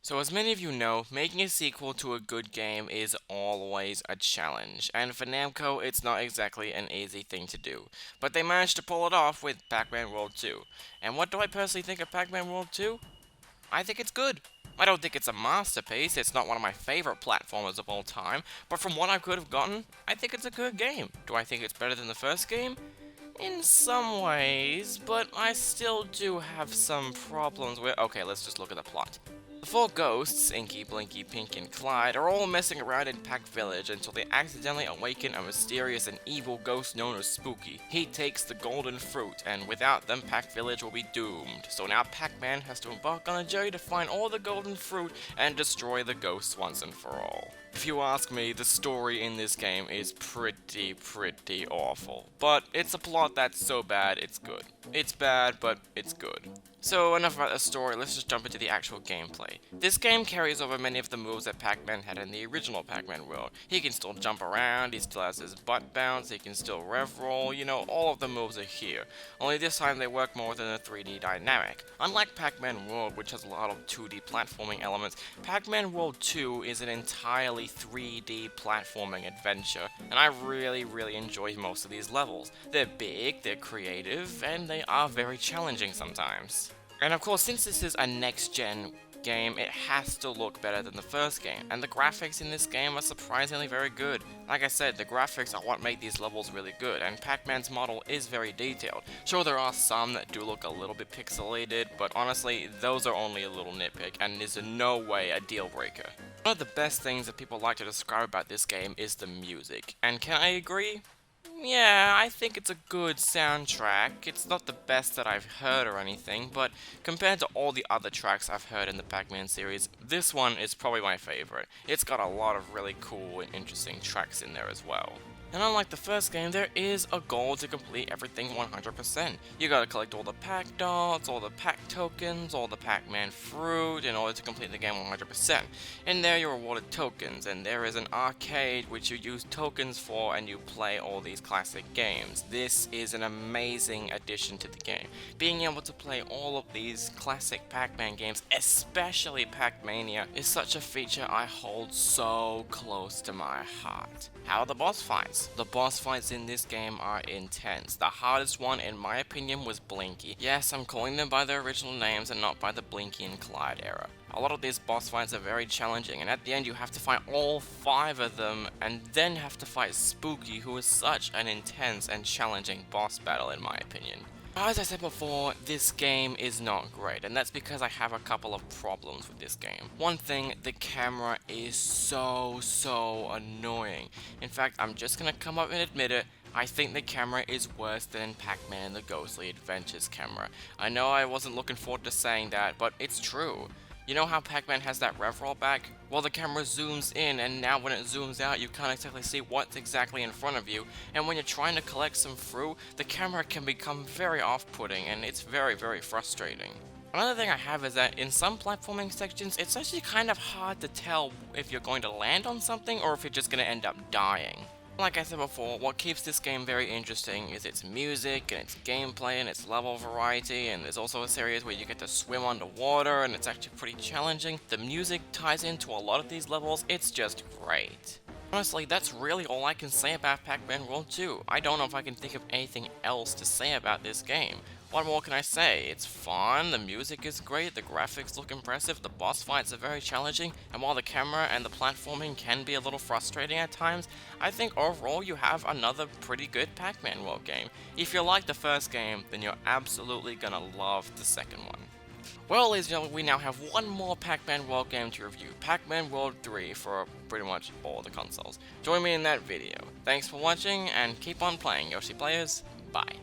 So as many of you know, making a sequel to a good game is always a challenge, and for Namco it's not exactly an easy thing to do. But they managed to pull it off with Pac-Man World 2. And what do I personally think of Pac-Man World 2? I think it's good. I don't think it's a masterpiece, it's not one of my favorite platformers of all time, but from what I could have gotten, I think it's a good game. Do I think it's better than the first game? In some ways, but I still do have some problems with— okay, let's just look at the plot. The four ghosts, Inky, Blinky, Pink, and Clyde, are all messing around in Pac Village until they accidentally awaken a mysterious and evil ghost known as Spooky. He takes the golden fruit, and without them, Pac Village will be doomed. So now Pac-Man has to embark on a journey to find all the golden fruit and destroy the ghosts once and for all. If you ask me, the story in this game is pretty awful. But it's a plot that's so bad, it's good. It's bad, but it's good. So enough about the story, let's just jump into the actual gameplay. This game carries over many of the moves that Pac-Man had in the original Pac-Man world. He can still jump around, he still has his butt bounce, he can still rev roll, you know, all of the moves are here. Only this time they work more than a 3D dynamic. Unlike Pac-Man World, which has a lot of 2D platforming elements, Pac-Man World 2 is an entirely 3D platforming adventure, and I really enjoy most of these levels. They're big, they're creative, and they are very challenging sometimes. And of course, since this is a next-gen game, it has to look better than the first game, and the graphics in this game are surprisingly very good. Like I said, the graphics are what make these levels really good, and Pac-Man's model is very detailed. Sure, there are some that do look a little bit pixelated, but honestly, those are only a little nitpick, and is in no way a deal breaker. One of the best things that people like to describe about this game is the music, and can I agree? Yeah, I think it's a good soundtrack. It's not the best that I've heard or anything, but compared to all the other tracks I've heard in the Pac-Man series, this one is probably my favorite. It's got a lot of really cool and interesting tracks in there as well. And unlike the first game, there is a goal to complete everything 100%. You gotta collect all the Pac dots, all the Pac tokens, all the Pac-Man fruit in order to complete the game 100%. In there you're rewarded tokens, and there is an arcade which you use tokens for and you play all these classic games. This is an amazing addition to the game. Being able to play all of these classic Pac-Man games, especially Pac-Mania, is such a feature I hold so close to my heart. How are the boss fights? The boss fights in this game are intense. The hardest one, in my opinion, was Blinky. Yes, I'm calling them by their original names and not by the Blinky and Clyde era. A lot of these boss fights are very challenging, and at the end you have to fight all 5 of them, and then have to fight Spooky, who is such an intense and challenging boss battle in my opinion. As I said before, this game is not great, and that's because I have a couple of problems with this game. One thing, the camera is so annoying. In fact, I'm just gonna come up and admit it, I think the camera is worse than Pac-Man and the Ghostly Adventures camera. I know I wasn't looking forward to saying that, but it's true. You know how Pac-Man has that rev roll back? Well, the camera zooms in, and now when it zooms out, you can't exactly see what's exactly in front of you, and when you're trying to collect some fruit, the camera can become very off-putting, and it's very frustrating. Another thing I have is that in some platforming sections, it's actually kind of hard to tell if you're going to land on something or if you're just going to end up dying. Like I said before, what keeps this game very interesting is its music, and its gameplay, and its level variety, and there's also a series where you get to swim underwater, and it's actually pretty challenging. The music ties into a lot of these levels, it's just great. Honestly, that's really all I can say about Pac-Man World 2. I don't know if I can think of anything else to say about this game. What more can I say? It's fun, the music is great, the graphics look impressive, the boss fights are very challenging, and while the camera and the platforming can be a little frustrating at times, I think overall you have another pretty good Pac-Man World game. If you like the first game, then you're absolutely gonna love the second one. Well, ladies and gentlemen, we now have one more Pac-Man World game to review, Pac-Man World 3 for pretty much all the consoles. Join me in that video. Thanks for watching, and keep on playing, Yoshi players. Bye.